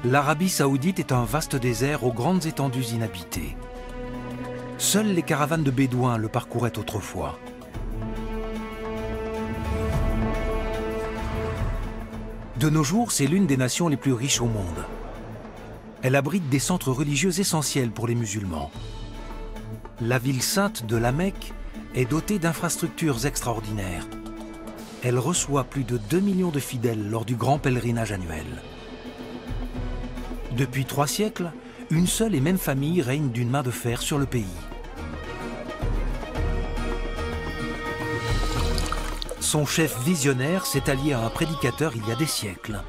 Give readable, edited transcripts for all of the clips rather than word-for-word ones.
L'Arabie saoudite est un vaste désert aux grandes étendues inhabitées. Seules les caravanes de bédouins le parcouraient autrefois. De nos jours, c'est l'une des nations les plus riches au monde. Elle abrite des centres religieux essentiels pour les musulmans. La ville sainte de la Mecque est dotée d'infrastructures extraordinaires. Elle reçoit plus de 2 millions de fidèles lors du grand pèlerinage annuel. Depuis 3 siècles, une seule et même famille règne d'une main de fer sur le pays. Son chef visionnaire s'est allié à un prédicateur il y a des siècles,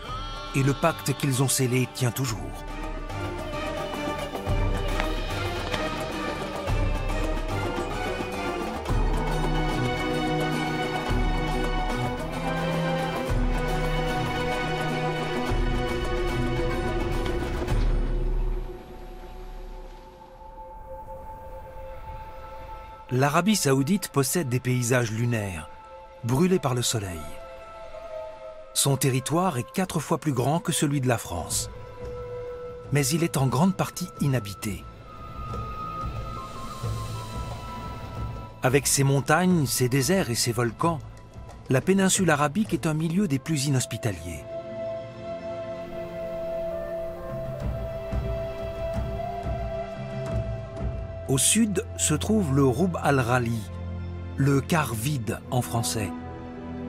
et le pacte qu'ils ont scellé tient toujours. L'Arabie saoudite possède des paysages lunaires, brûlés par le soleil. Son territoire est 4 fois plus grand que celui de la France. Mais il est en grande partie inhabité. Avec ses montagnes, ses déserts et ses volcans, la péninsule arabique est un milieu des plus inhospitaliers. Au sud se trouve le Roub al-Rali, le quart vide en français,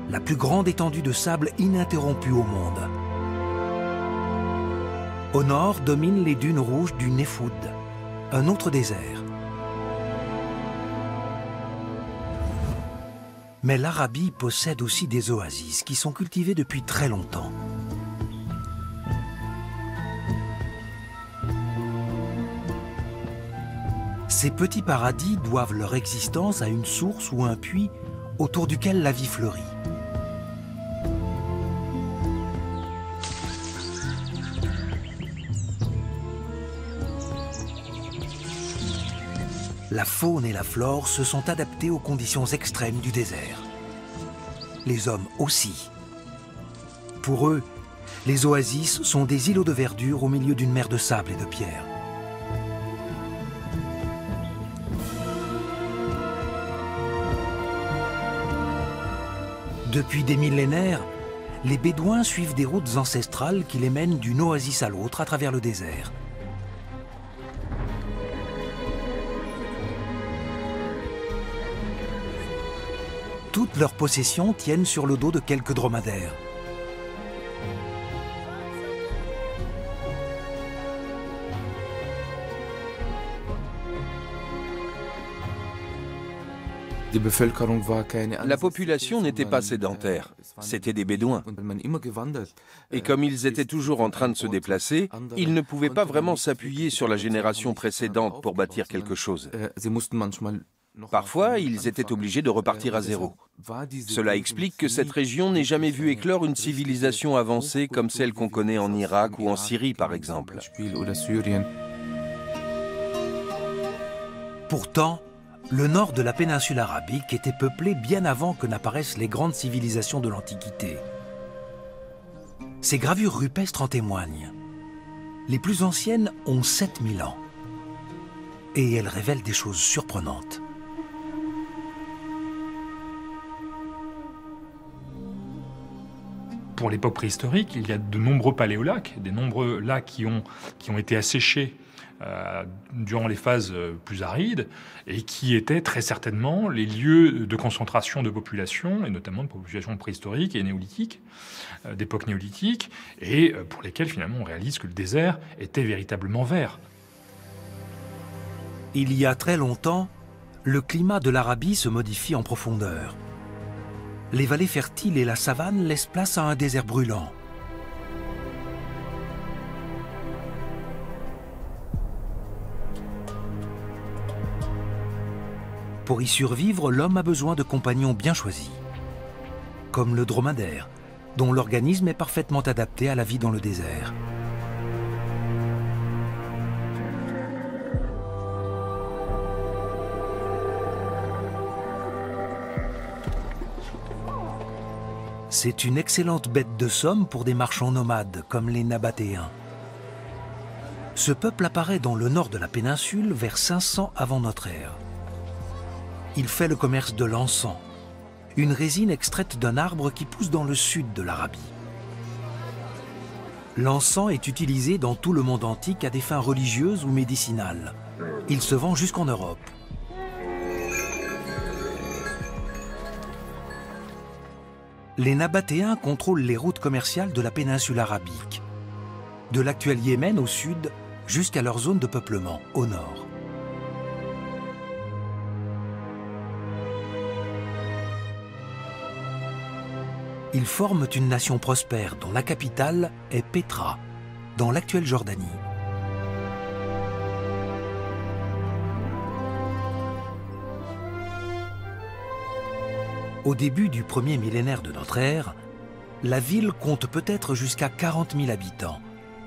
la plus grande étendue de sable ininterrompue au monde. Au nord dominent les dunes rouges du Nefoud, un autre désert. Mais l'Arabie possède aussi des oasis qui sont cultivées depuis très longtemps. Ces petits paradis doivent leur existence à une source ou un puits autour duquel la vie fleurit. La faune et la flore se sont adaptées aux conditions extrêmes du désert. Les hommes aussi. Pour eux, les oasis sont des îlots de verdure au milieu d'une mer de sable et de pierre. Depuis des millénaires, les Bédouins suivent des routes ancestrales qui les mènent d'une oasis à l'autre à travers le désert. Toutes leurs possessions tiennent sur le dos de quelques dromadaires. La population n'était pas sédentaire, c'était des Bédouins. Et comme ils étaient toujours en train de se déplacer, ils ne pouvaient pas vraiment s'appuyer sur la génération précédente pour bâtir quelque chose. Parfois, ils étaient obligés de repartir à zéro. Cela explique que cette région n'ait jamais vu éclore une civilisation avancée comme celle qu'on connaît en Irak ou en Syrie, par exemple. Pourtant, le nord de la péninsule arabique était peuplé bien avant que n'apparaissent les grandes civilisations de l'Antiquité. Ces gravures rupestres en témoignent. Les plus anciennes ont 7000 ans. Et elles révèlent des choses surprenantes. Pour l'époque préhistorique, il y a de nombreux paléolacs, des nombreux lacs qui ont été asséchés durant les phases plus arides et qui étaient très certainement les lieux de concentration de population, et notamment de populations préhistoriques et néolithiques, d'époque néolithique, et pour lesquels finalement on réalise que le désert était véritablement vert. Il y a très longtemps, le climat de l'Arabie se modifie en profondeur. Les vallées fertiles et la savane laissent place à un désert brûlant. Pour y survivre, l'homme a besoin de compagnons bien choisis, comme le dromadaire, dont l'organisme est parfaitement adapté à la vie dans le désert. C'est une excellente bête de somme pour des marchands nomades comme les Nabatéens. Ce peuple apparaît dans le nord de la péninsule vers 500 avant notre ère. Il fait le commerce de l'encens, une résine extraite d'un arbre qui pousse dans le sud de l'Arabie. L'encens est utilisé dans tout le monde antique à des fins religieuses ou médicinales. Il se vend jusqu'en Europe. Les Nabatéens contrôlent les routes commerciales de la péninsule arabique, de l'actuel Yémen au sud jusqu'à leur zone de peuplement au nord. Ils forment une nation prospère dont la capitale est Pétra, dans l'actuelle Jordanie. Au début du premier millénaire de notre ère, la ville compte peut-être jusqu'à 40 000 habitants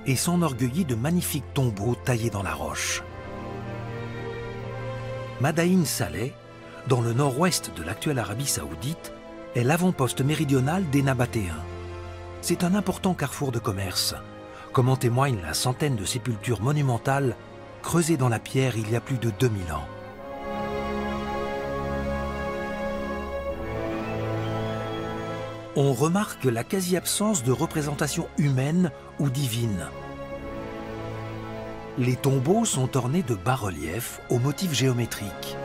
et s'enorgueillit de magnifiques tombeaux taillés dans la roche. Madaïn Saleh, dans le nord-ouest de l'actuelle Arabie saoudite, est l'avant-poste méridional des Nabatéens. C'est un important carrefour de commerce, comme en témoigne la centaine de sépultures monumentales creusées dans la pierre il y a plus de 2000 ans. On remarque la quasi-absence de représentation humaine ou divine. Les tombeaux sont ornés de bas-reliefs aux motifs géométriques.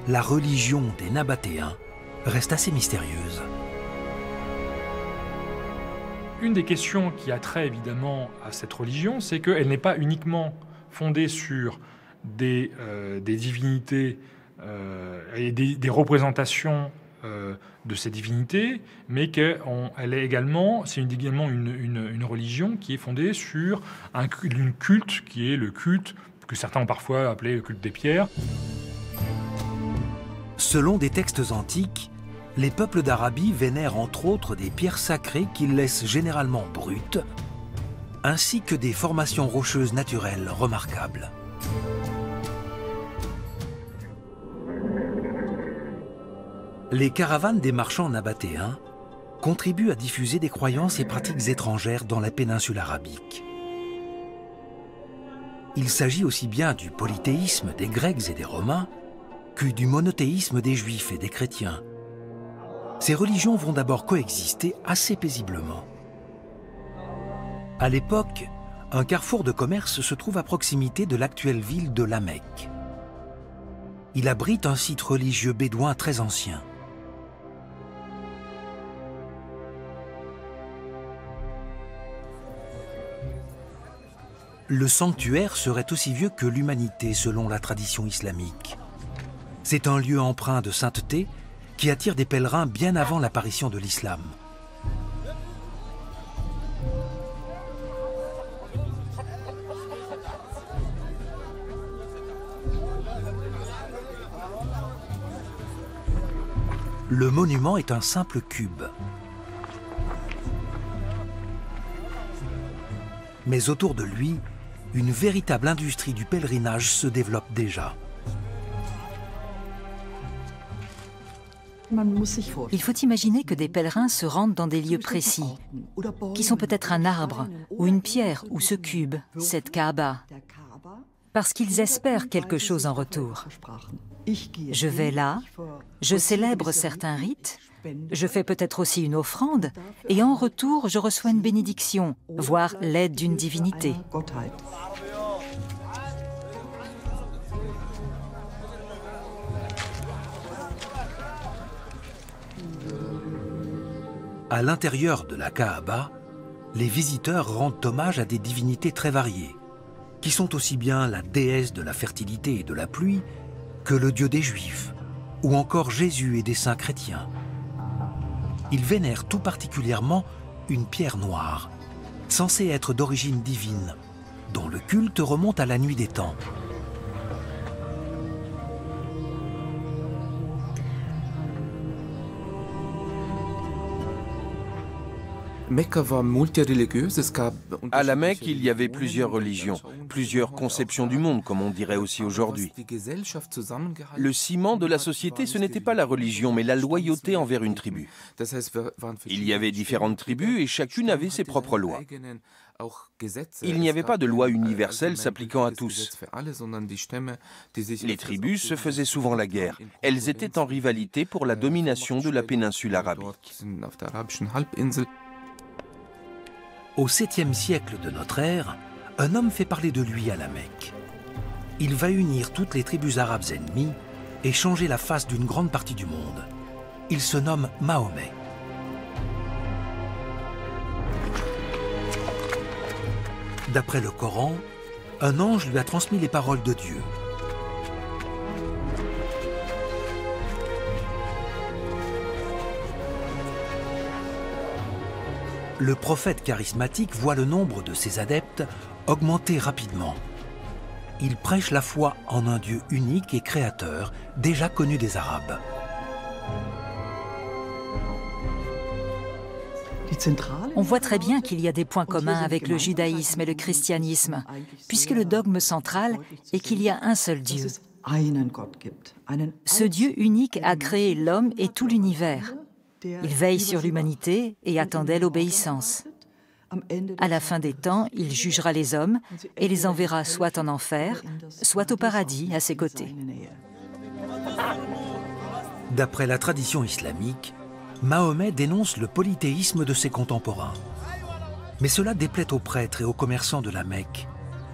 La religion des Nabatéens reste assez mystérieuse. Une des questions qui a trait évidemment à cette religion, c'est qu'elle n'est pas uniquement fondée sur des divinités et des représentations de ces divinités, mais qu'elle est également, c'est également une religion qui est fondée sur un culte qui est le culte que certains ont parfois appelé le culte des pierres. Selon des textes antiques, les peuples d'Arabie vénèrent entre autres des pierres sacrées qu'ils laissent généralement brutes, ainsi que des formations rocheuses naturelles remarquables. Les caravanes des marchands nabatéens contribuent à diffuser des croyances et pratiques étrangères dans la péninsule arabique. Il s'agit aussi bien du polythéisme des Grecs et des Romains que du monothéisme des Juifs et des chrétiens. Ces religions vont d'abord coexister assez paisiblement. À l'époque, un carrefour de commerce se trouve à proximité de l'actuelle ville de La Mecque. Il abrite un site religieux bédouin très ancien. Le sanctuaire serait aussi vieux que l'humanité selon la tradition islamique. C'est un lieu empreint de sainteté qui attire des pèlerins bien avant l'apparition de l'islam. Le monument est un simple cube. Mais autour de lui, une véritable industrie du pèlerinage se développe déjà. Il faut imaginer que des pèlerins se rendent dans des lieux précis, qui sont peut-être un arbre, ou une pierre, ou ce cube, cette Kaaba, parce qu'ils espèrent quelque chose en retour. Je vais là, je célèbre certains rites, je fais peut-être aussi une offrande, et en retour, je reçois une bénédiction, voire l'aide d'une divinité. À l'intérieur de la Kaaba, les visiteurs rendent hommage à des divinités très variées, qui sont aussi bien la déesse de la fertilité et de la pluie que le dieu des Juifs, ou encore Jésus et des saints chrétiens. Ils vénèrent tout particulièrement une pierre noire, censée être d'origine divine, dont le culte remonte à la nuit des temps. À la Mecque, il y avait plusieurs religions, plusieurs conceptions du monde, comme on dirait aussi aujourd'hui. Le ciment de la société, ce n'était pas la religion, mais la loyauté envers une tribu. Il y avait différentes tribus et chacune avait ses propres lois. Il n'y avait pas de loi universelle s'appliquant à tous. Les tribus se faisaient souvent la guerre. Elles étaient en rivalité pour la domination de la péninsule arabique. Au 7e siècle de notre ère, un homme fait parler de lui à la Mecque. Il va unir toutes les tribus arabes ennemies et changer la face d'une grande partie du monde. Il se nomme Mahomet. D'après le Coran, un ange lui a transmis les paroles de Dieu. Le prophète charismatique voit le nombre de ses adeptes augmenter rapidement. Il prêche la foi en un Dieu unique et créateur, déjà connu des Arabes. On voit très bien qu'il y a des points communs avec le judaïsme et le christianisme, puisque le dogme central est qu'il y a un seul Dieu. Ce Dieu unique a créé l'homme et tout l'univers. Il veille sur l'humanité et attendait l'obéissance. À la fin des temps, il jugera les hommes et les enverra soit en enfer, soit au paradis à ses côtés. D'après la tradition islamique, Mahomet dénonce le polythéisme de ses contemporains. Mais cela déplaît aux prêtres et aux commerçants de la Mecque,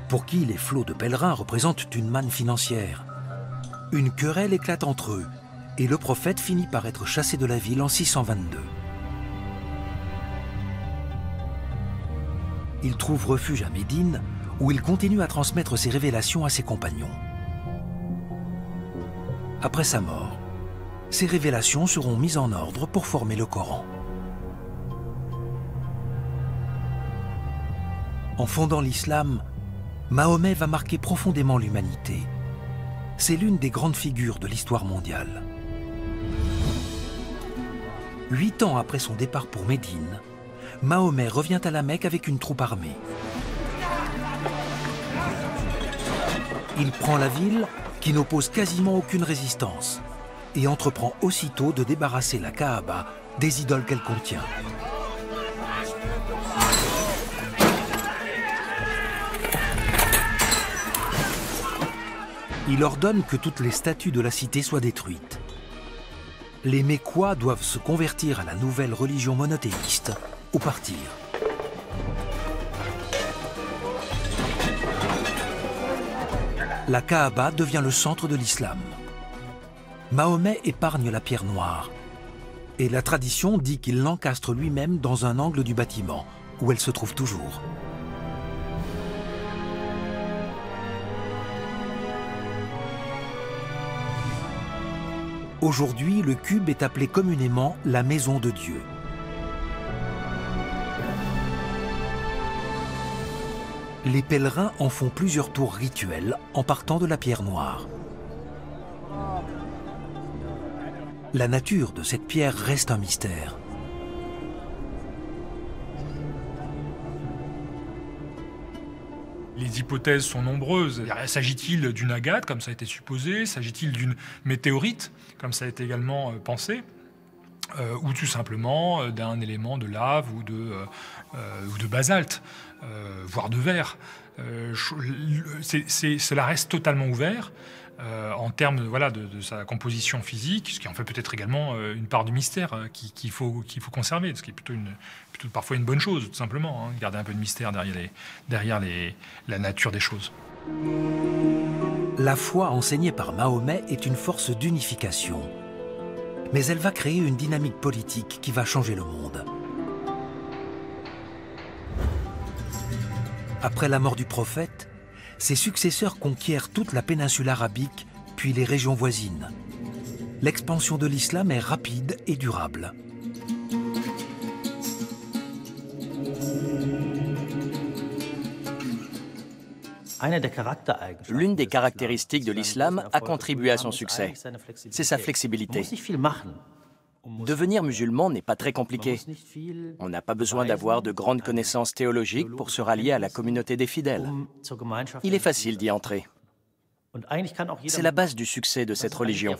pour qui les flots de pèlerins représentent une manne financière. Une querelle éclate entre eux, et le prophète finit par être chassé de la ville en 622. Il trouve refuge à Médine, où il continue à transmettre ses révélations à ses compagnons. Après sa mort, ces révélations seront mises en ordre pour former le Coran. En fondant l'islam, Mahomet va marquer profondément l'humanité. C'est l'une des grandes figures de l'histoire mondiale. 8 ans après son départ pour Médine, Mahomet revient à la Mecque avec une troupe armée. Il prend la ville, qui n'oppose quasiment aucune résistance, et entreprend aussitôt de débarrasser la Kaaba des idoles qu'elle contient. Il ordonne que toutes les statues de la cité soient détruites. Les Mécois doivent se convertir à la nouvelle religion monothéiste ou partir. La Kaaba devient le centre de l'islam. Mahomet épargne la pierre noire, et la tradition dit qu'il l'encastre lui-même dans un angle du bâtiment, où elle se trouve toujours. Aujourd'hui, le cube est appelé communément la maison de Dieu. Les pèlerins en font plusieurs tours rituels en partant de la pierre noire. La nature de cette pierre reste un mystère. Les hypothèses sont nombreuses. S'agit-il d'une agate, comme ça a été supposé? S'agit-il d'une météorite, comme ça a été également pensé? Ou tout simplement d'un élément de lave ou de basalte, voire de verre. Cela reste totalement ouvert en termes de sa composition physique, ce qui en fait peut-être également une part du mystère qu'il faut conserver, ce qui est plutôt parfois une bonne chose, tout simplement, garder un peu de mystère derrière la nature des choses. La foi enseignée par Mahomet est une force d'unification. Mais elle va créer une dynamique politique qui va changer le monde. Après la mort du prophète, ses successeurs conquièrent toute la péninsule arabique, puis les régions voisines. L'expansion de l'islam est rapide et durable. L'une des caractéristiques de l'islam a contribué à son succès. C'est sa flexibilité. Devenir musulman n'est pas très compliqué. On n'a pas besoin d'avoir de grandes connaissances théologiques pour se rallier à la communauté des fidèles. Il est facile d'y entrer. C'est la base du succès de cette religion.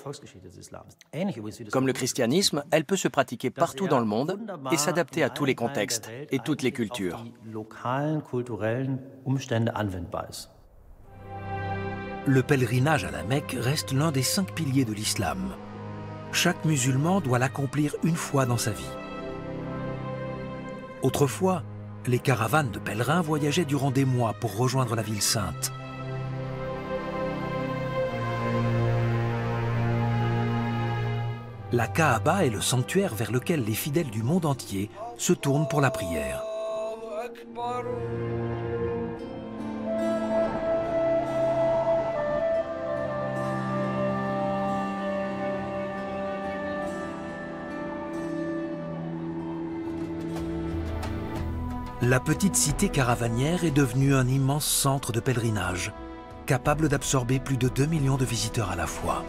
Comme le christianisme, elle peut se pratiquer partout dans le monde et s'adapter à tous les contextes et toutes les cultures. Le pèlerinage à la Mecque reste l'un des 5 piliers de l'islam. Chaque musulman doit l'accomplir une fois dans sa vie. Autrefois, les caravanes de pèlerins voyageaient durant des mois pour rejoindre la ville sainte. La Kaaba est le sanctuaire vers lequel les fidèles du monde entier se tournent pour la prière. La petite cité caravanière est devenue un immense centre de pèlerinage, capable d'absorber plus de 2 millions de visiteurs à la fois.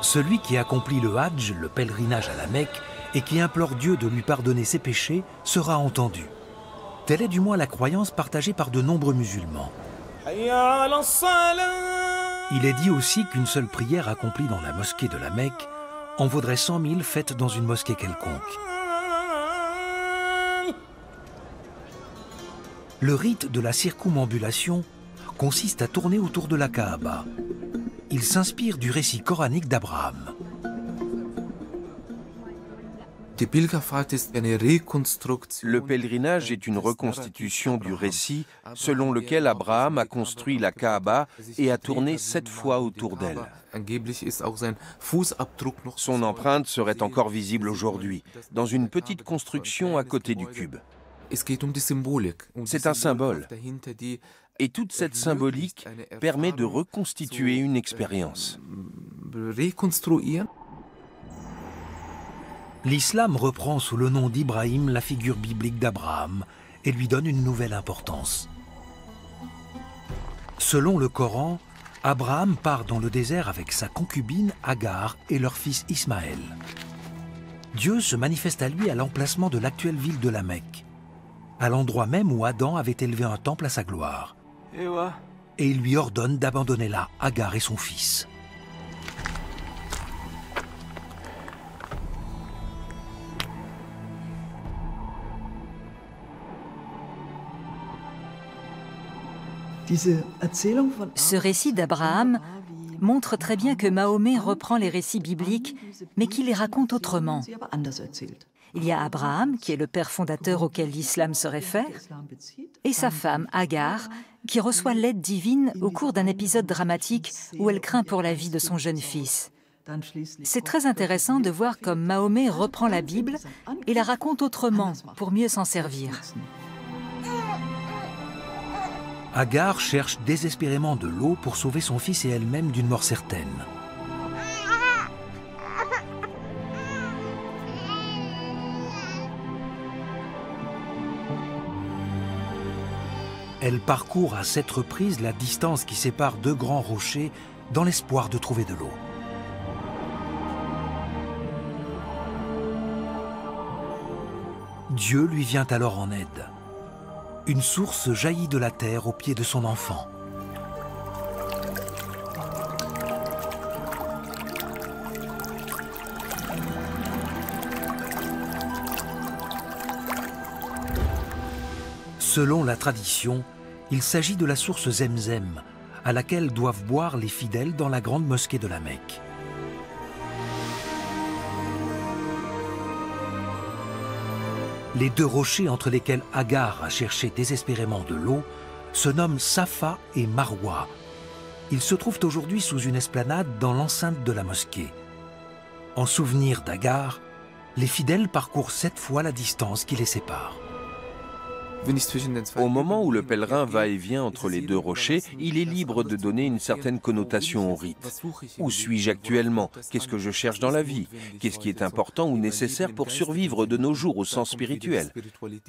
Celui qui accomplit le Hadj, le pèlerinage à la Mecque, et qui implore Dieu de lui pardonner ses péchés, sera entendu. Telle est du moins la croyance partagée par de nombreux musulmans. Il est dit aussi qu'une seule prière accomplie dans la mosquée de la Mecque en vaudrait 100 000 faites dans une mosquée quelconque. Le rite de la circumambulation consiste à tourner autour de la Kaaba. Il s'inspire du récit coranique d'Abraham. Le pèlerinage est une reconstitution du récit selon lequel Abraham a construit la Kaaba et a tourné 7 fois autour d'elle. Son empreinte serait encore visible aujourd'hui, dans une petite construction à côté du cube. C'est un symbole. Et toute cette symbolique permet de reconstituer une expérience. L'islam reprend sous le nom d'Ibrahim la figure biblique d'Abraham et lui donne une nouvelle importance. Selon le Coran, Abraham part dans le désert avec sa concubine Agar et leur fils Ismaël. Dieu se manifeste à lui à l'emplacement de l'actuelle ville de la Mecque, à l'endroit même où Adam avait élevé un temple à sa gloire. Et il lui ordonne d'abandonner là Agar et son fils. Ce récit d'Abraham montre très bien que Mahomet reprend les récits bibliques, mais qu'il les raconte autrement. Il y a Abraham, qui est le père fondateur auquel l'islam se réfère, et sa femme, Agar, qui reçoit l'aide divine au cours d'un épisode dramatique où elle craint pour la vie de son jeune fils. C'est très intéressant de voir comme Mahomet reprend la Bible et la raconte autrement pour mieux s'en servir. Agar cherche désespérément de l'eau pour sauver son fils et elle-même d'une mort certaine. Elle parcourt à 7 reprises la distance qui sépare 2 grands rochers dans l'espoir de trouver de l'eau. Dieu lui vient alors en aide. Une source jaillit de la terre au pied de son enfant. Selon la tradition, il s'agit de la source Zemzem, à laquelle doivent boire les fidèles dans la grande mosquée de la Mecque. Les 2 rochers entre lesquels Agar a cherché désespérément de l'eau se nomment Safa et Marwa. Ils se trouvent aujourd'hui sous une esplanade dans l'enceinte de la mosquée. En souvenir d'Agar, les fidèles parcourent 7 fois la distance qui les sépare. Au moment où le pèlerin va et vient entre les deux rochers, il est libre de donner une certaine connotation au rite. Où suis-je actuellement? Qu'est-ce que je cherche dans la vie? Qu'est-ce qui est important ou nécessaire pour survivre de nos jours au sens spirituel?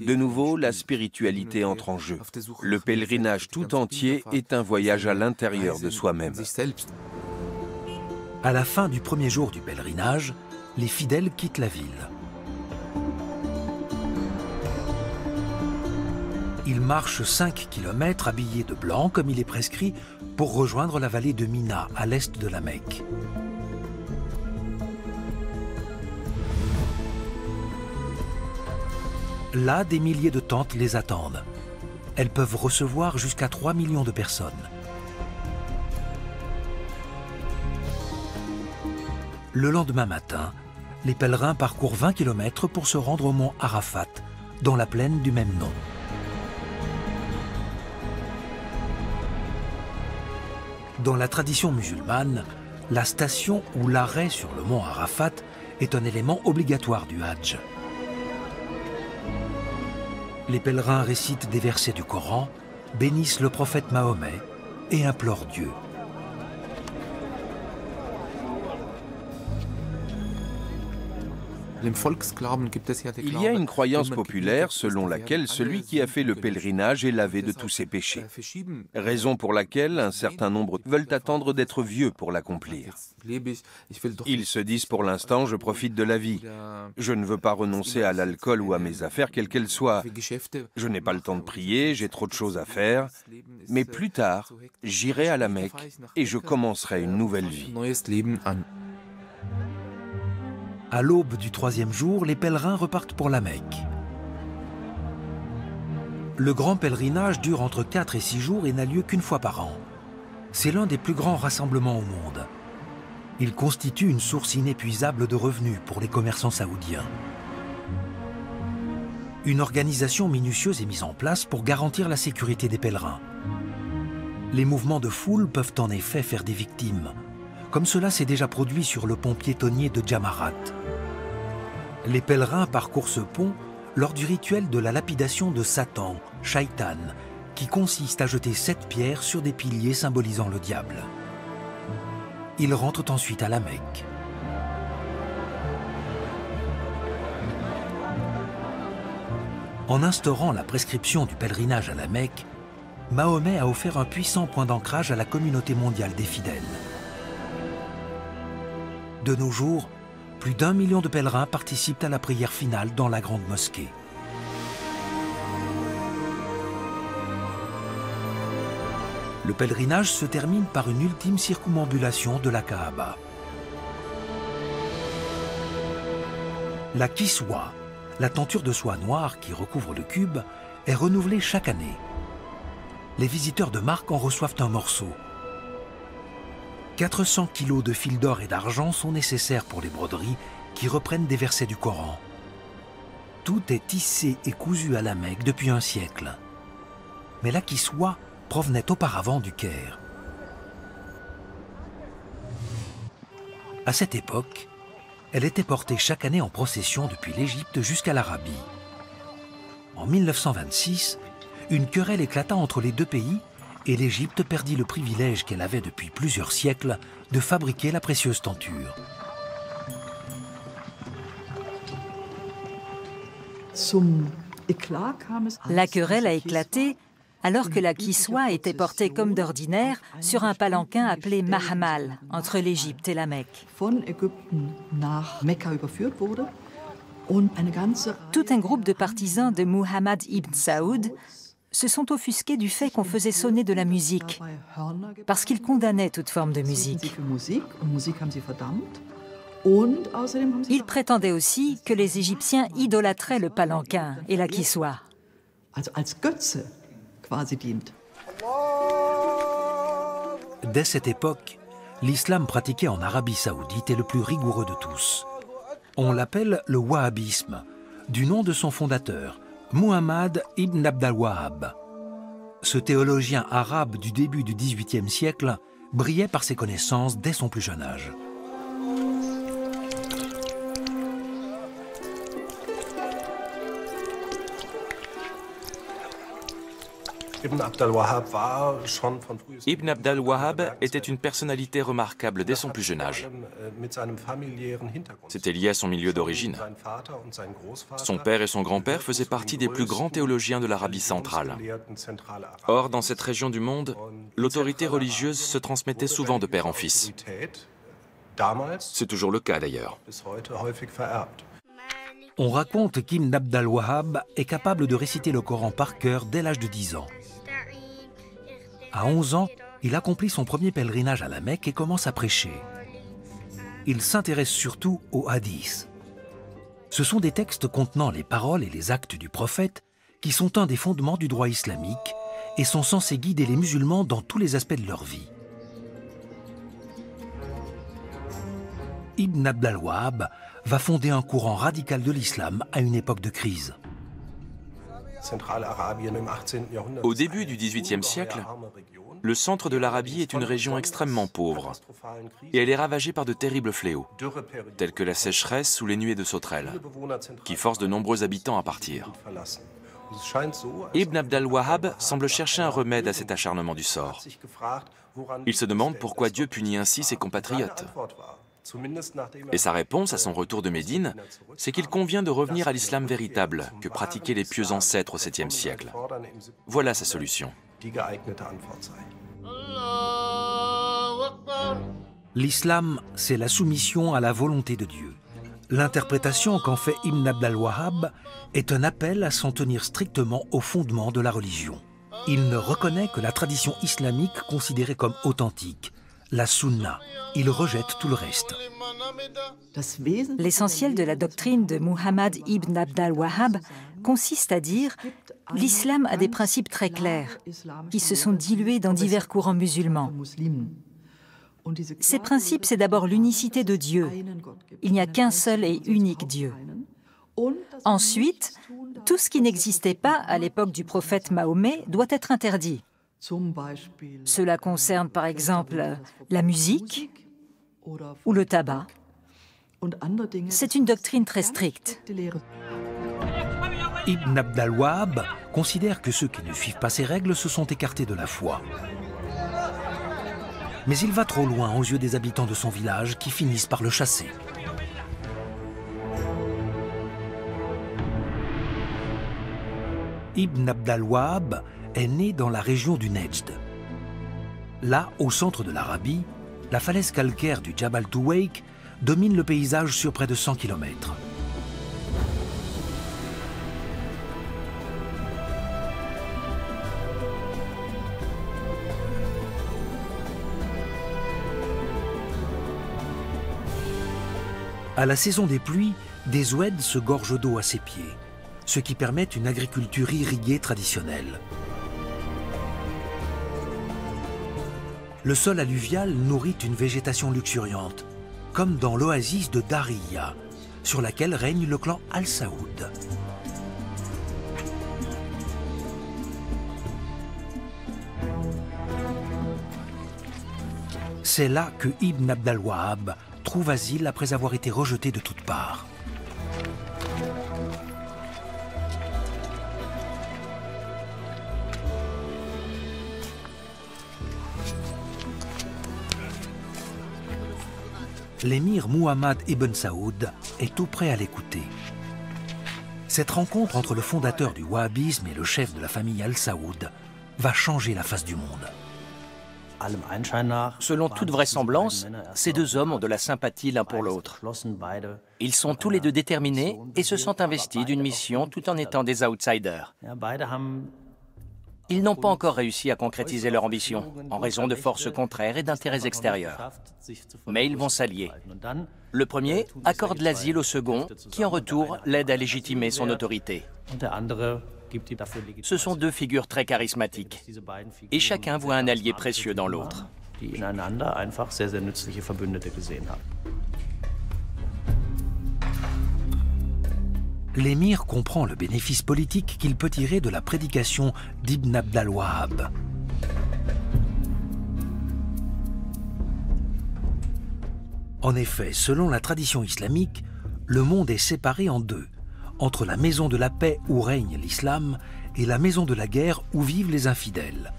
De nouveau, la spiritualité entre en jeu. Le pèlerinage tout entier est un voyage à l'intérieur de soi-même. À la fin du premier jour du pèlerinage, les fidèles quittent la ville. Ils marchent 5 km habillés de blanc, comme il est prescrit, pour rejoindre la vallée de Mina, à l'est de la Mecque. Là, des milliers de tentes les attendent. Elles peuvent recevoir jusqu'à 3 millions de personnes. Le lendemain matin, les pèlerins parcourent 20 km pour se rendre au mont Arafat, dans la plaine du même nom. Dans la tradition musulmane, la station ou l'arrêt sur le mont Arafat est un élément obligatoire du Hadj. Les pèlerins récitent des versets du Coran, bénissent le prophète Mahomet et implorent Dieu. Il y a une croyance populaire selon laquelle celui qui a fait le pèlerinage est lavé de tous ses péchés. Raison pour laquelle un certain nombre veulent attendre d'être vieux pour l'accomplir. Ils se disent pour l'instant, je profite de la vie. Je ne veux pas renoncer à l'alcool ou à mes affaires, quelles qu'elles soient. Je n'ai pas le temps de prier, j'ai trop de choses à faire. Mais plus tard, j'irai à la Mecque et je commencerai une nouvelle vie. À l'aube du 3e jour, les pèlerins repartent pour la Mecque. Le grand pèlerinage dure entre 4 et 6 jours et n'a lieu qu'une fois par an. C'est l'un des plus grands rassemblements au monde. Il constitue une source inépuisable de revenus pour les commerçants saoudiens. Une organisation minutieuse est mise en place pour garantir la sécurité des pèlerins. Les mouvements de foule peuvent en effet faire des victimes, comme cela s'est déjà produit sur le pont piétonnier de Jamarat. Les pèlerins parcourent ce pont lors du rituel de la lapidation de Satan, Shaitan, qui consiste à jeter 7 pierres sur des piliers symbolisant le diable. Ils rentrent ensuite à la Mecque. En instaurant la prescription du pèlerinage à la Mecque, Mahomet a offert un puissant point d'ancrage à la communauté mondiale des fidèles. De nos jours, plus d'1 million de pèlerins participent à la prière finale dans la grande mosquée. Le pèlerinage se termine par une ultime circumambulation de la Kaaba. La kiswa, la tenture de soie noire qui recouvre le cube, est renouvelée chaque année. Les visiteurs de marque en reçoivent un morceau. 400 kilos de fil d'or et d'argent sont nécessaires pour les broderies qui reprennent des versets du Coran. Tout est tissé et cousu à la Mecque depuis un siècle. Mais la kiswa provenait auparavant du Caire. À cette époque, elle était portée chaque année en procession depuis l'Égypte jusqu'à l'Arabie. En 1926, une querelle éclata entre les deux pays et l'Égypte perdit le privilège qu'elle avait depuis plusieurs siècles de fabriquer la précieuse tenture. La querelle a éclaté alors que la kiswa était portée comme d'ordinaire sur un palanquin appelé Mahmal, entre l'Égypte et la Mecque. Tout un groupe de partisans de Muhammad ibn Saoud se sont offusqués du fait qu'on faisait sonner de la musique, parce qu'ils condamnaient toute forme de musique. Ils prétendaient aussi que les Égyptiens idolâtraient le palanquin et la kiswa. Dès cette époque, l'islam pratiqué en Arabie saoudite est le plus rigoureux de tous. On l'appelle le wahhabisme, du nom de son fondateur, Muhammad ibn Abd al-Wahhab. Ce théologien arabe du début du XVIIIe siècle brillait par ses connaissances dès son plus jeune âge. Ibn Abd al-Wahhab était une personnalité remarquable dès son plus jeune âge. C'était lié à son milieu d'origine. Son père et son grand-père faisaient partie des plus grands théologiens de l'Arabie centrale. Or, dans cette région du monde, l'autorité religieuse se transmettait souvent de père en fils. C'est toujours le cas d'ailleurs. On raconte qu'Ibn Abd al-Wahhab est capable de réciter le Coran par cœur dès l'âge de 10 ans. À 11 ans, il accomplit son premier pèlerinage à la Mecque et commence à prêcher. Il s'intéresse surtout aux hadiths. Ce sont des textes contenant les paroles et les actes du prophète qui sont un des fondements du droit islamique et sont censés guider les musulmans dans tous les aspects de leur vie. Ibn Abd al-Wahhab va fonder un courant radical de l'islam à une époque de crise. Au début du XVIIIe siècle, le centre de l'Arabie est une région extrêmement pauvre et elle est ravagée par de terribles fléaux, tels que la sécheresse ou les nuées de sauterelles, qui forcent de nombreux habitants à partir. Ibn Abd al-Wahhab semble chercher un remède à cet acharnement du sort. Il se demande pourquoi Dieu punit ainsi ses compatriotes. Et sa réponse à son retour de Médine, c'est qu'il convient de revenir à l'islam véritable que pratiquaient les pieux ancêtres au 7e siècle. Voilà sa solution. L'islam, c'est la soumission à la volonté de Dieu. L'interprétation qu'en fait Ibn Abd al-Wahhab est un appel à s'en tenir strictement au fondement de la religion. Il ne reconnaît que la tradition islamique considérée comme authentique, la sunna. Il rejette tout le reste. L'essentiel de la doctrine de Muhammad ibn Abd al-Wahhab consiste à dire « l'islam a des principes très clairs qui se sont dilués dans divers courants musulmans. Ces principes, c'est d'abord l'unicité de Dieu. Il n'y a qu'un seul et unique Dieu. Ensuite, tout ce qui n'existait pas à l'époque du prophète Mahomet doit être interdit. Cela concerne par exemple la musique ou le tabac. C'est une doctrine très stricte. Ibn Abd al-Wahhab considère que ceux qui ne suivent pas ces règles se sont écartés de la foi. Mais il va trop loin aux yeux des habitants de son village qui finissent par le chasser. Ibn Abd al-Wahhab est né dans la région du Nejd. Là, au centre de l'Arabie, la falaise calcaire du Jabal Tuwayk domine le paysage sur près de 100 km. À la saison des pluies, des oueds se gorgent d'eau à ses pieds, ce qui permet une agriculture irriguée traditionnelle. Le sol alluvial nourrit une végétation luxuriante, comme dans l'oasis de Dariyah, sur laquelle règne le clan Al-Saoud. C'est là que Ibn Abd al-Wahhab trouve asile après avoir été rejeté de toutes parts. L'émir Muhammad ibn Saoud est tout prêt à l'écouter. Cette rencontre entre le fondateur du wahhabisme et le chef de la famille Al-Saoud va changer la face du monde. Selon toute vraisemblance, ces deux hommes ont de la sympathie l'un pour l'autre. Ils sont tous les deux déterminés et se sentent investis d'une mission tout en étant des outsiders. Ils n'ont pas encore réussi à concrétiser leur ambition, en raison de forces contraires et d'intérêts extérieurs. Mais ils vont s'allier. Le premier accorde l'asile au second, qui en retour l'aide à légitimer son autorité. Ce sont deux figures très charismatiques, et chacun voit un allié précieux dans l'autre. L'émir comprend le bénéfice politique qu'il peut tirer de la prédication d'Ibn Abd al-Wahhab. En effet, selon la tradition islamique, le monde est séparé en deux, entre la maison de la paix où règne l'islam et la maison de la guerre où vivent les infidèles.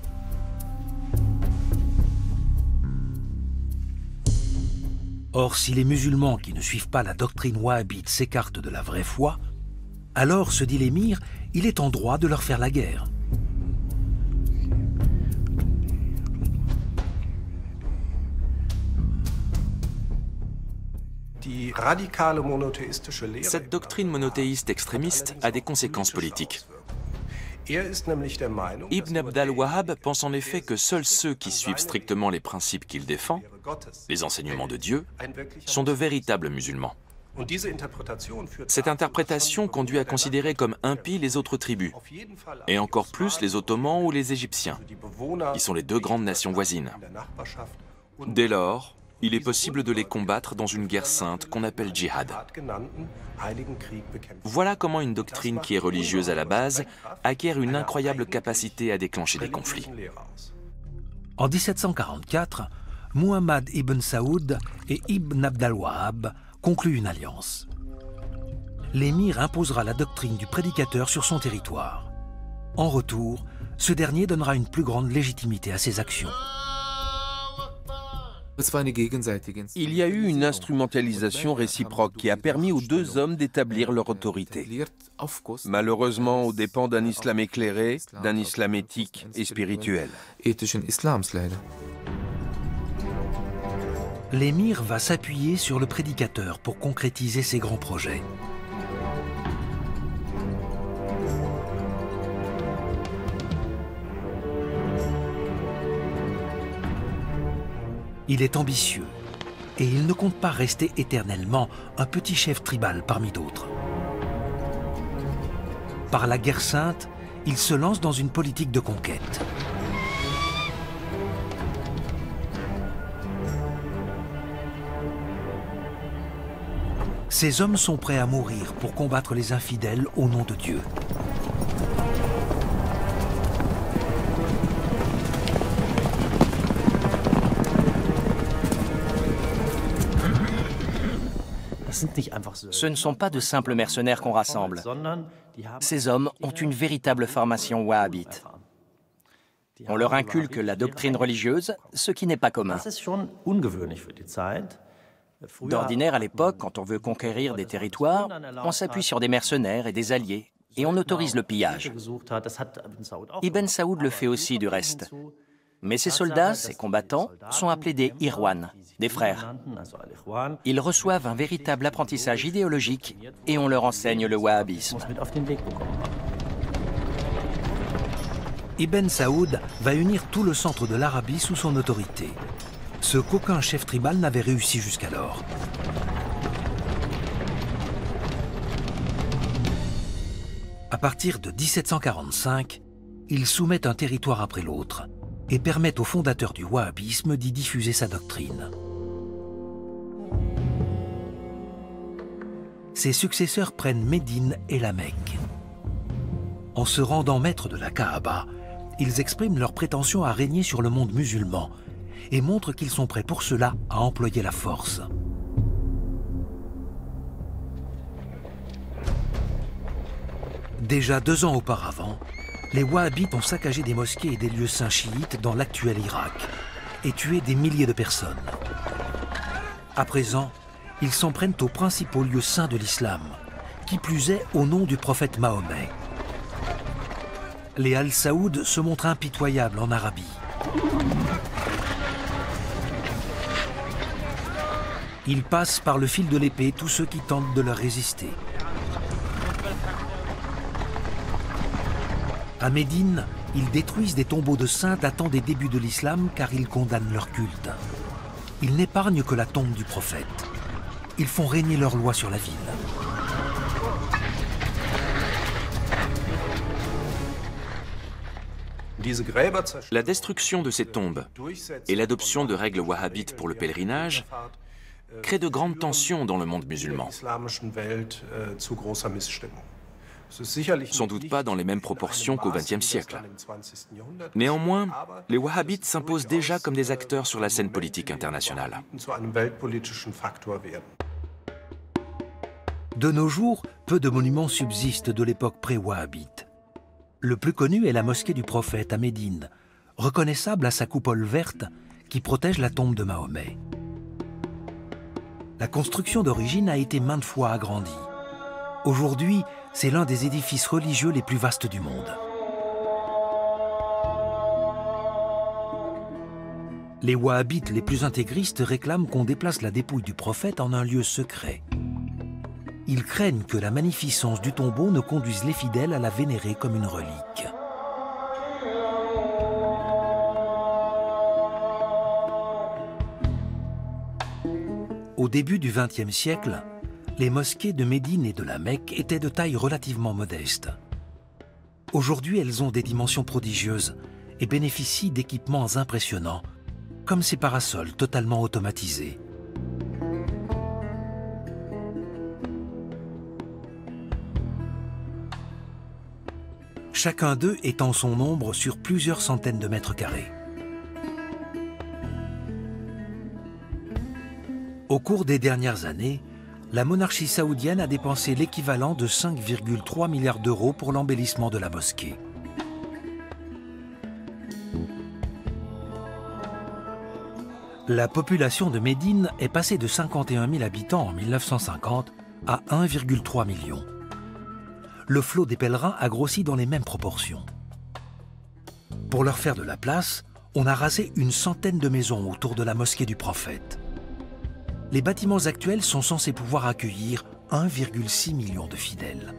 Or, si les musulmans qui ne suivent pas la doctrine wahhabite s'écartent de la vraie foi, alors, se dit l'émir, il est en droit de leur faire la guerre. Cette doctrine monothéiste extrémiste a des conséquences politiques. Ibn Abd al-Wahhab pense en effet que seuls ceux qui suivent strictement les principes qu'il défend, les enseignements de Dieu, sont de véritables musulmans. Cette interprétation conduit à considérer comme impies les autres tribus, et encore plus les Ottomans ou les Égyptiens, qui sont les deux grandes nations voisines. Dès lors, il est possible de les combattre dans une guerre sainte qu'on appelle djihad. Voilà comment une doctrine qui est religieuse à la base acquiert une incroyable capacité à déclencher des conflits. En 1744, Muhammad ibn Saoud et Ibn Abd al-Wahhab concluent une alliance. L'émir imposera la doctrine du prédicateur sur son territoire. En retour, ce dernier donnera une plus grande légitimité à ses actions. Il y a eu une instrumentalisation réciproque qui a permis aux deux hommes d'établir leur autorité. Malheureusement, aux dépens d'un islam éclairé, d'un islam éthique et spirituel. L'émir va s'appuyer sur le prédicateur pour concrétiser ses grands projets. Il est ambitieux et il ne compte pas rester éternellement un petit chef tribal parmi d'autres. Par la guerre sainte, il se lance dans une politique de conquête. Ces hommes sont prêts à mourir pour combattre les infidèles au nom de Dieu. Ce ne sont pas de simples mercenaires qu'on rassemble. Ces hommes ont une véritable formation wahhabite. On leur inculque la doctrine religieuse, ce qui n'est pas commun. D'ordinaire, à l'époque, quand on veut conquérir des territoires, on s'appuie sur des mercenaires et des alliés, et on autorise le pillage. Ibn Saoud le fait aussi, du reste. Mais ces soldats, ces combattants, sont appelés des Irwan, des frères. Ils reçoivent un véritable apprentissage idéologique et on leur enseigne le wahhabisme. Ibn Saoud va unir tout le centre de l'Arabie sous son autorité, ce qu'aucun chef tribal n'avait réussi jusqu'alors. À partir de 1745, il soumet un territoire après l'autre et permet au fondateur du wahhabisme d'y diffuser sa doctrine. Ses successeurs prennent Médine et la Mecque. En se rendant maîtres de la Kaaba, ils expriment leur prétention à régner sur le monde musulman et montrent qu'ils sont prêts pour cela à employer la force. Déjà 2 ans auparavant, les Wahhabites ont saccagé des mosquées et des lieux saints chiites dans l'actuel Irak et tué des milliers de personnes. À présent, ils s'en prennent aux principaux lieux saints de l'islam, qui plus est au nom du prophète Mahomet. Les Al-Saoud se montrent impitoyables en Arabie. Ils passent par le fil de l'épée tous ceux qui tentent de leur résister. À Médine, ils détruisent des tombeaux de saints datant des débuts de l'islam car ils condamnent leur culte. Ils n'épargnent que la tombe du prophète. Ils font régner leur loi sur la ville. La destruction de ces tombes et l'adoption de règles wahhabites pour le pèlerinage créent de grandes tensions dans le monde musulman. Sans doute pas dans les mêmes proportions qu'au XXe siècle. Néanmoins, les wahhabites s'imposent déjà comme des acteurs sur la scène politique internationale. De nos jours, peu de monuments subsistent de l'époque pré-wahhabite. Le plus connu est la mosquée du Prophète à Médine, reconnaissable à sa coupole verte qui protège la tombe de Mahomet. La construction d'origine a été maintes fois agrandie. Aujourd'hui, c'est l'un des édifices religieux les plus vastes du monde. Les wahhabites les plus intégristes réclament qu'on déplace la dépouille du prophète en un lieu secret. Ils craignent que la magnificence du tombeau ne conduise les fidèles à la vénérer comme une relique. Au début du XXe siècle, les mosquées de Médine et de la Mecque étaient de taille relativement modeste. Aujourd'hui, elles ont des dimensions prodigieuses et bénéficient d'équipements impressionnants, comme ces parasols totalement automatisés. Chacun d'eux étend son ombre sur plusieurs centaines de mètres carrés. Au cours des dernières années, la monarchie saoudienne a dépensé l'équivalent de 5,3 milliards d'euros pour l'embellissement de la mosquée. La population de Médine est passée de 51 000 habitants en 1950 à 1,3 million. Le flot des pèlerins a grossi dans les mêmes proportions. Pour leur faire de la place, on a rasé une centaine de maisons autour de la mosquée du prophète. Les bâtiments actuels sont censés pouvoir accueillir 1,6 million de fidèles.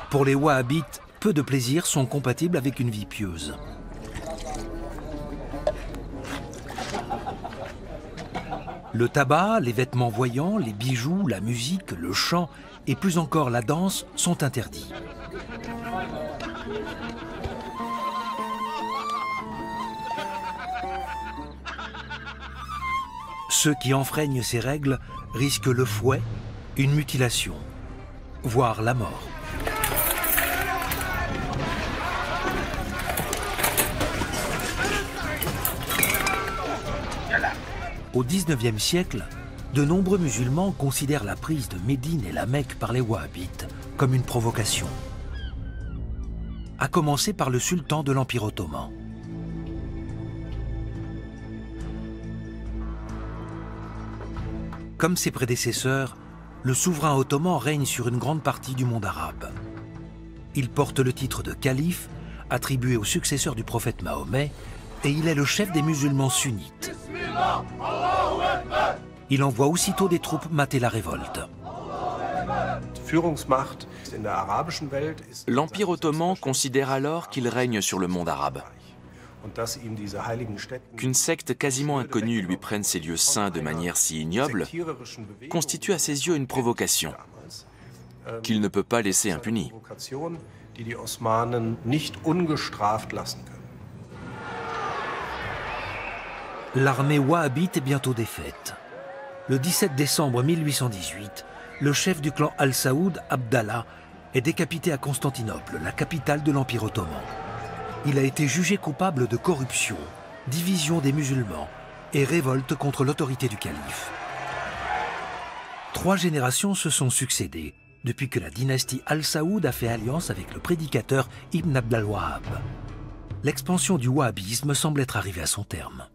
Pour les wahhabites, peu de plaisirs sont compatibles avec une vie pieuse. Le tabac, les vêtements voyants, les bijoux, la musique, le chant et plus encore la danse sont interdits. Ceux qui enfreignent ces règles risquent le fouet, une mutilation, voire la mort. Au XIXe siècle, de nombreux musulmans considèrent la prise de Médine et la Mecque par les wahhabites comme une provocation. À commencer par le sultan de l'Empire ottoman. Comme ses prédécesseurs, le souverain ottoman règne sur une grande partie du monde arabe. Il porte le titre de calife, attribué au successeur du prophète Mahomet, et il est le chef des musulmans sunnites. Il envoie aussitôt des troupes mater la révolte. L'Empire ottoman considère alors qu'il règne sur le monde arabe. Qu'une secte quasiment inconnue lui prenne ces lieux saints de manière si ignoble constitue à ses yeux une provocation qu'il ne peut pas laisser impunie. L'armée wahhabite est bientôt défaite. Le 17 décembre 1818, le chef du clan Al-Saoud, Abdallah, est décapité à Constantinople, la capitale de l'Empire ottoman. Il a été jugé coupable de corruption, division des musulmans et révolte contre l'autorité du calife. 3 générations se sont succédées depuis que la dynastie Al-Saoud a fait alliance avec le prédicateur Ibn Abd al-Wahhab. L'expansion du wahhabisme semble être arrivée à son terme.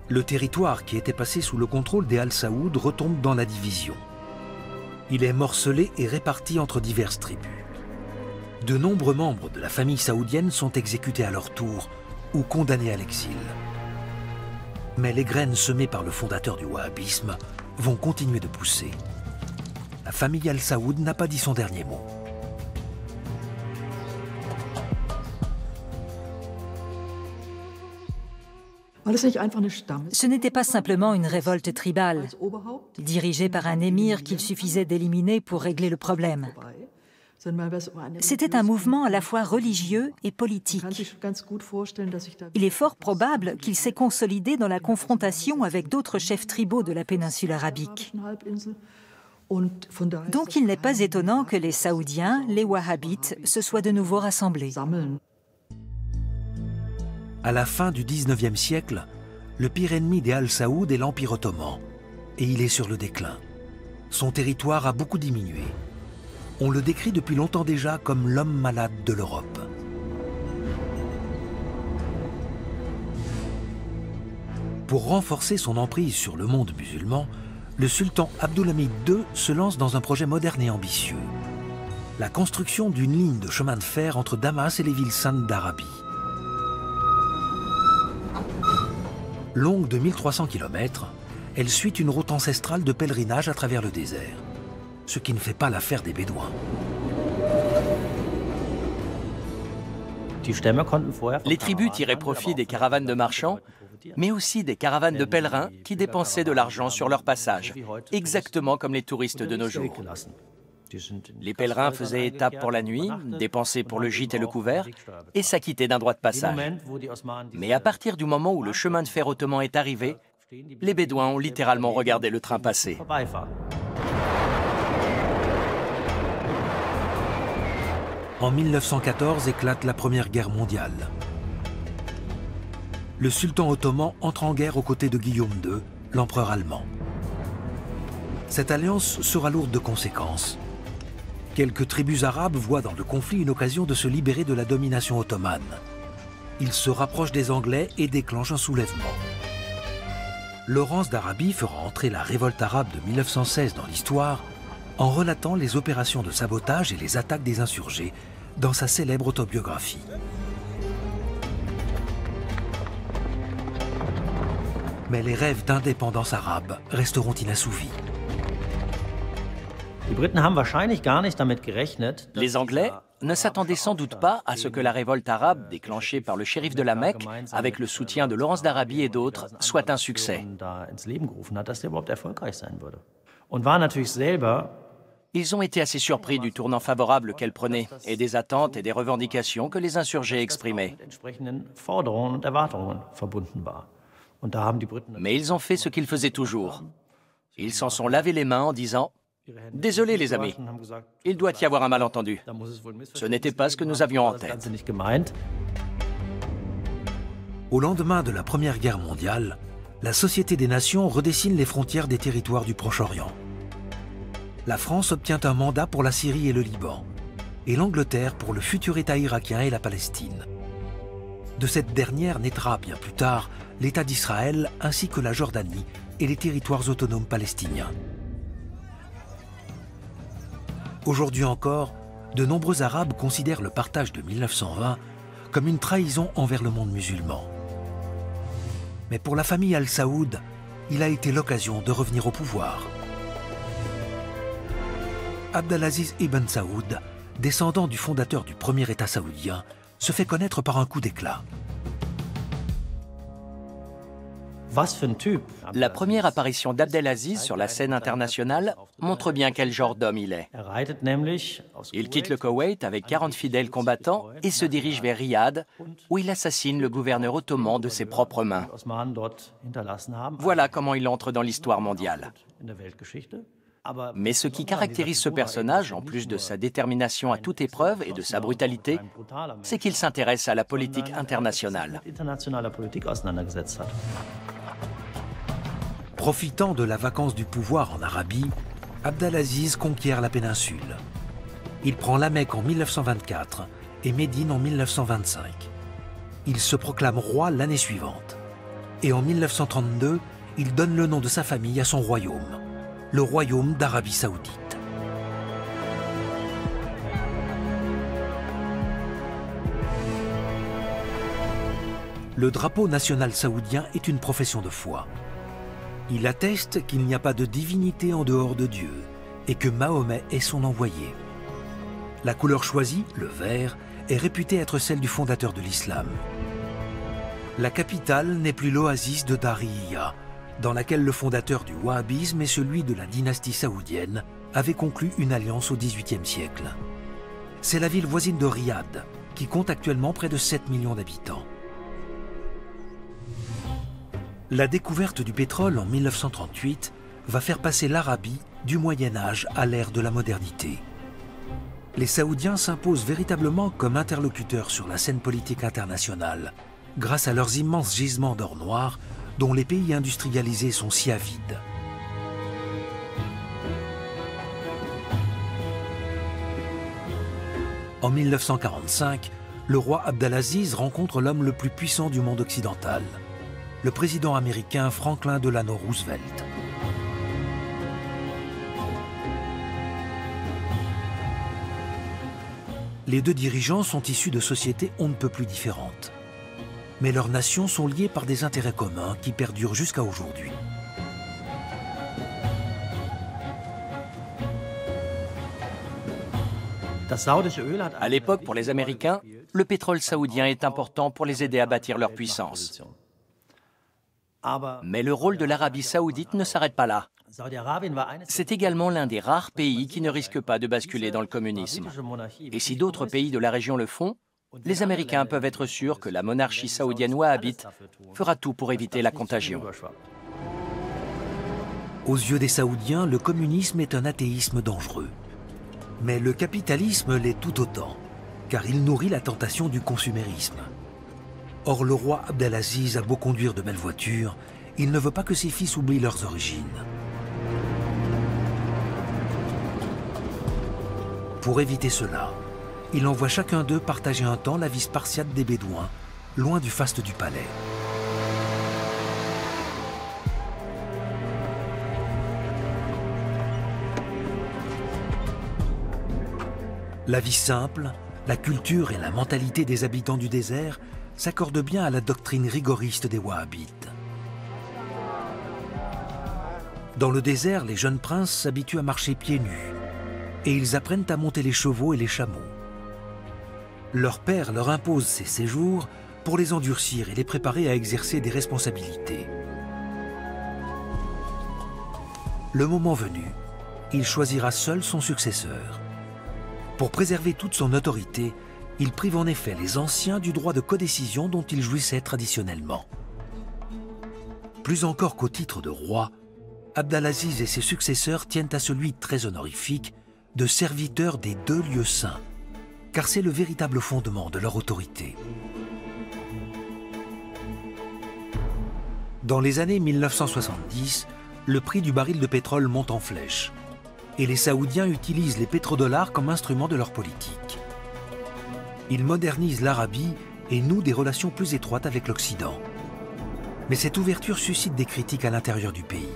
Le territoire qui était passé sous le contrôle des Al-Saoud retombe dans la division. Il est morcelé et réparti entre diverses tribus. De nombreux membres de la famille saoudienne sont exécutés à leur tour ou condamnés à l'exil. Mais les graines semées par le fondateur du wahhabisme vont continuer de pousser. La famille Al-Saoud n'a pas dit son dernier mot. Ce n'était pas simplement une révolte tribale, dirigée par un émir qu'il suffisait d'éliminer pour régler le problème. C'était un mouvement à la fois religieux et politique. Il est fort probable qu'il s'est consolidé dans la confrontation avec d'autres chefs tribaux de la péninsule arabique. Donc il n'est pas étonnant que les Saoudiens, les Wahhabites, se soient de nouveau rassemblés. À la fin du XIXe siècle, Le pire ennemi des Al Saoud est l'Empire ottoman, et il est sur le déclin. Son territoire a beaucoup diminué. On le décrit depuis longtemps déjà comme l'homme malade de l'Europe. Pour renforcer son emprise sur le monde musulman, le sultan Abdulhamid II se lance dans un projet moderne et ambitieux. La construction d'une ligne de chemin de fer entre Damas et les villes saintes d'Arabie. Longue de 1300 km, elle suit une route ancestrale de pèlerinage à travers le désert, ce qui ne fait pas l'affaire des Bédouins. Les tribus tiraient profit des caravanes de marchands, mais aussi des caravanes de pèlerins qui dépensaient de l'argent sur leur passage, exactement comme les touristes de nos jours. Les pèlerins faisaient étape pour la nuit, dépensaient pour le gîte et le couvert, et s'acquittaient d'un droit de passage. Mais à partir du moment où le chemin de fer ottoman est arrivé, les Bédouins ont littéralement regardé le train passer. En 1914 éclate la Première Guerre mondiale. Le sultan ottoman entre en guerre aux côtés de Guillaume II, l'empereur allemand. Cette alliance sera lourde de conséquences. Quelques tribus arabes voient dans le conflit une occasion de se libérer de la domination ottomane. Ils se rapprochent des Anglais et déclenchent un soulèvement. Laurence d'Arabie fera entrer la révolte arabe de 1916 dans l'histoire en relatant les opérations de sabotage et les attaques des insurgés dans sa célèbre autobiographie. Mais les rêves d'indépendance arabe resteront inassouvis. Les Anglais ne s'attendaient sans doute pas à ce que la révolte arabe déclenchée par le shérif de la Mecque, avec le soutien de Laurence d'Arabie et d'autres, soit un succès. Ils ont été assez surpris du tournant favorable qu'elle prenait et des attentes et des revendications que les insurgés exprimaient. Mais ils ont fait ce qu'ils faisaient toujours. Ils s'en sont lavé les mains en disant « Désolé les amis, il doit y avoir un malentendu. Ce n'était pas ce que nous avions en tête. » Au lendemain de la Première Guerre mondiale, la Société des Nations redessine les frontières des territoires du Proche-Orient. La France obtient un mandat pour la Syrie et le Liban, et l'Angleterre pour le futur État irakien et la Palestine. De cette dernière naîtra bien plus tard l'État d'Israël ainsi que la Jordanie et les territoires autonomes palestiniens. Aujourd'hui encore, de nombreux Arabes considèrent le partage de 1920 comme une trahison envers le monde musulman. Mais pour la famille Al Saoud, il a été l'occasion de revenir au pouvoir. Abdelaziz ibn Saoud, descendant du fondateur du premier État saoudien, se fait connaître par un coup d'éclat. La première apparition d'Abdelaziz sur la scène internationale montre bien quel genre d'homme il est. Il quitte le Koweït avec 40 fidèles combattants et se dirige vers Riyad, où il assassine le gouverneur ottoman de ses propres mains. Voilà comment il entre dans l'histoire mondiale. Mais ce qui caractérise ce personnage, en plus de sa détermination à toute épreuve et de sa brutalité, c'est qu'il s'intéresse à la politique internationale. Profitant de la vacance du pouvoir en Arabie, Abdelaziz conquiert la péninsule. Il prend la Mecque en 1924 et Médine en 1925. Il se proclame roi l'année suivante. Et en 1932, il donne le nom de sa famille à son royaume, le royaume d'Arabie Saoudite. Le drapeau national saoudien est une profession de foi. Il atteste qu'il n'y a pas de divinité en dehors de Dieu et que Mahomet est son envoyé. La couleur choisie, le vert, est réputée être celle du fondateur de l'islam. La capitale n'est plus l'oasis de Dariyya, dans laquelle le fondateur du wahhabisme et celui de la dynastie saoudienne avaient conclu une alliance au XVIIIe siècle. C'est la ville voisine de Riyad, qui compte actuellement près de 7 millions d'habitants. La découverte du pétrole en 1938 va faire passer l'Arabie du Moyen-Âge à l'ère de la modernité. Les Saoudiens s'imposent véritablement comme interlocuteurs sur la scène politique internationale, grâce à leurs immenses gisements d'or noir, dont les pays industrialisés sont si avides. En 1945, le roi Abdelaziz rencontre l'homme le plus puissant du monde occidental, le président américain Franklin Delano Roosevelt. Les deux dirigeants sont issus de sociétés on ne peut plus différentes. Mais leurs nations sont liées par des intérêts communs qui perdurent jusqu'à aujourd'hui. À l'époque, pour les Américains, le pétrole saoudien est important pour les aider à bâtir leur puissance. Mais le rôle de l'Arabie saoudite ne s'arrête pas là. C'est également l'un des rares pays qui ne risque pas de basculer dans le communisme. Et si d'autres pays de la région le font, les Américains peuvent être sûrs que la monarchie saoudienne wahhabite fera tout pour éviter la contagion. Aux yeux des Saoudiens, le communisme est un athéisme dangereux. Mais le capitalisme l'est tout autant, car il nourrit la tentation du consumérisme. Or, le roi Abdelaziz a beau conduire de belles voitures, il ne veut pas que ses fils oublient leurs origines. Pour éviter cela, il envoie chacun d'eux partager un temps la vie spartiate des Bédouins, loin du faste du palais. La vie simple, la culture et la mentalité des habitants du désert s'accordent bien à la doctrine rigoriste des Wahhabites. Dans le désert, les jeunes princes s'habituent à marcher pieds nus et ils apprennent à monter les chevaux et les chameaux. Leur père leur impose ces séjours pour les endurcir et les préparer à exercer des responsabilités. Le moment venu, il choisira seul son successeur. Pour préserver toute son autorité, il prive en effet les anciens du droit de codécision dont ils jouissaient traditionnellement. Plus encore qu'au titre de roi, Abdelaziz et ses successeurs tiennent à celui très honorifique de serviteurs des deux lieux saints, car c'est le véritable fondement de leur autorité. Dans les années 1970, le prix du baril de pétrole monte en flèche. Et les Saoudiens utilisent les pétrodollars comme instrument de leur politique. Ils modernisent l'Arabie et nouent des relations plus étroites avec l'Occident. Mais cette ouverture suscite des critiques à l'intérieur du pays.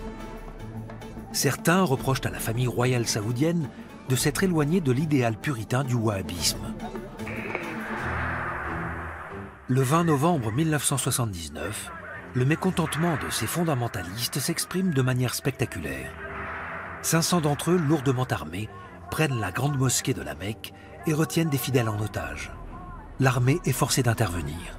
Certains reprochent à la famille royale saoudienne de s'être éloignée de l'idéal puritain du wahhabisme. Le 20 novembre 1979, le mécontentement de ces fondamentalistes s'exprime de manière spectaculaire. 500 d'entre eux, lourdement armés, prennent la grande mosquée de la Mecque et retiennent des fidèles en otage. L'armée est forcée d'intervenir.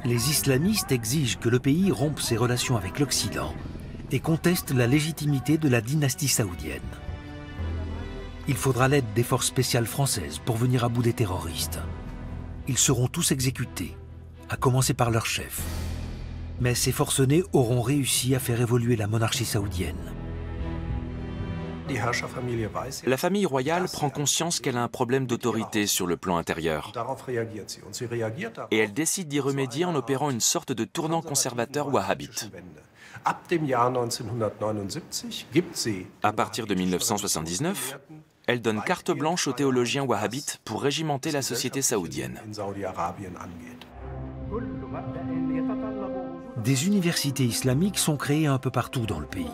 Les islamistes exigent que le pays rompe ses relations avec l'Occident et contestent la légitimité de la dynastie saoudienne. Il faudra l'aide des forces spéciales françaises pour venir à bout des terroristes. Ils seront tous exécutés, à commencer par leur chef. Mais ces forcenés auront réussi à faire évoluer la monarchie saoudienne. La famille royale prend conscience qu'elle a un problème d'autorité sur le plan intérieur. Et elle décide d'y remédier en opérant une sorte de tournant conservateur wahhabite. À partir de 1979, elle donne carte blanche aux théologiens wahhabites pour régimenter la société saoudienne. Des universités islamiques sont créées un peu partout dans le pays.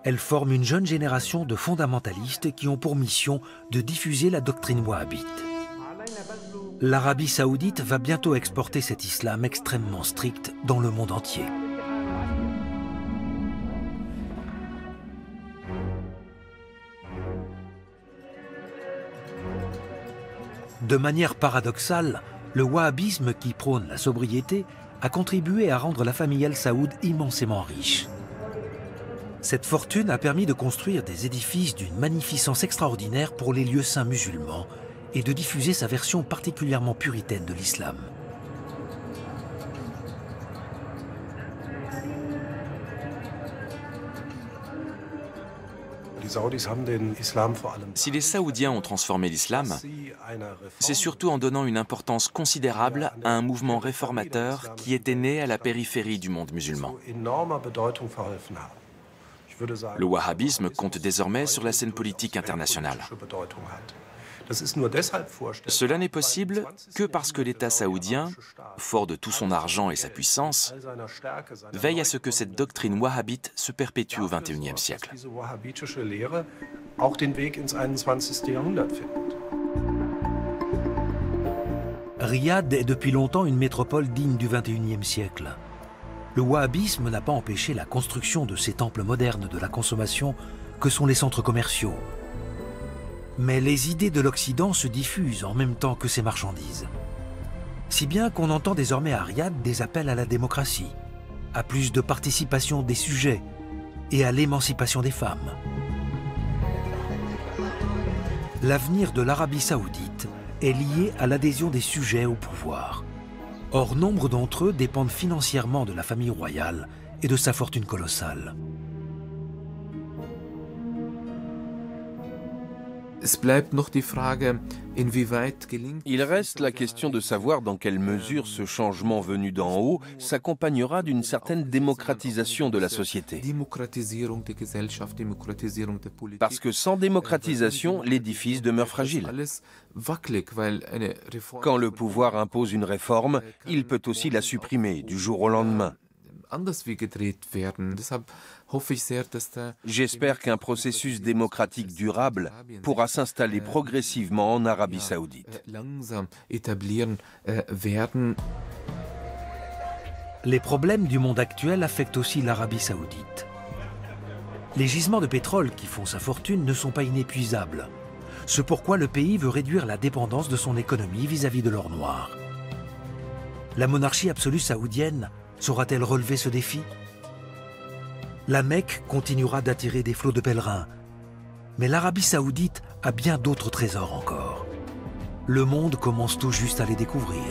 Elles forment une jeune génération de fondamentalistes qui ont pour mission de diffuser la doctrine wahhabite. L'Arabie saoudite va bientôt exporter cet islam extrêmement strict dans le monde entier. De manière paradoxale, le wahhabisme qui prône la sobriété a contribué à rendre la famille Al Saoud immensément riche. Cette fortune a permis de construire des édifices d'une magnificence extraordinaire pour les lieux saints musulmans et de diffuser sa version particulièrement puritaine de l'islam. Si les Saoudiens ont transformé l'islam, c'est surtout en donnant une importance considérable à un mouvement réformateur qui était né à la périphérie du monde musulman. Le wahhabisme compte désormais sur la scène politique internationale. Cela n'est possible que parce que l'État saoudien, fort de tout son argent et sa puissance, veille à ce que cette doctrine wahhabite se perpétue au XXIe siècle. Riyad est depuis longtemps une métropole digne du XXIe siècle. Le wahhabisme n'a pas empêché la construction de ces temples modernes de la consommation que sont les centres commerciaux. Mais les idées de l'Occident se diffusent en même temps que ces marchandises. Si bien qu'on entend désormais à Riyad des appels à la démocratie, à plus de participation des sujets et à l'émancipation des femmes. L'avenir de l'Arabie saoudite est lié à l'adhésion des sujets au pouvoir. Or, nombre d'entre eux dépendent financièrement de la famille royale et de sa fortune colossale. Il reste la question de savoir dans quelle mesure ce changement venu d'en haut s'accompagnera d'une certaine démocratisation de la société. Parce que sans démocratisation, l'édifice demeure fragile. Quand le pouvoir impose une réforme, il peut aussi la supprimer du jour au lendemain. J'espère qu'un processus démocratique durable pourra s'installer progressivement en Arabie saoudite. Les problèmes du monde actuel affectent aussi l'Arabie saoudite. Les gisements de pétrole qui font sa fortune ne sont pas inépuisables. C'est pourquoi le pays veut réduire la dépendance de son économie vis-à-vis de l'or noir. La monarchie absolue saoudienne saura-t-elle relever ce défi? La Mecque continuera d'attirer des flots de pèlerins, mais l'Arabie saoudite a bien d'autres trésors encore. Le monde commence tout juste à les découvrir.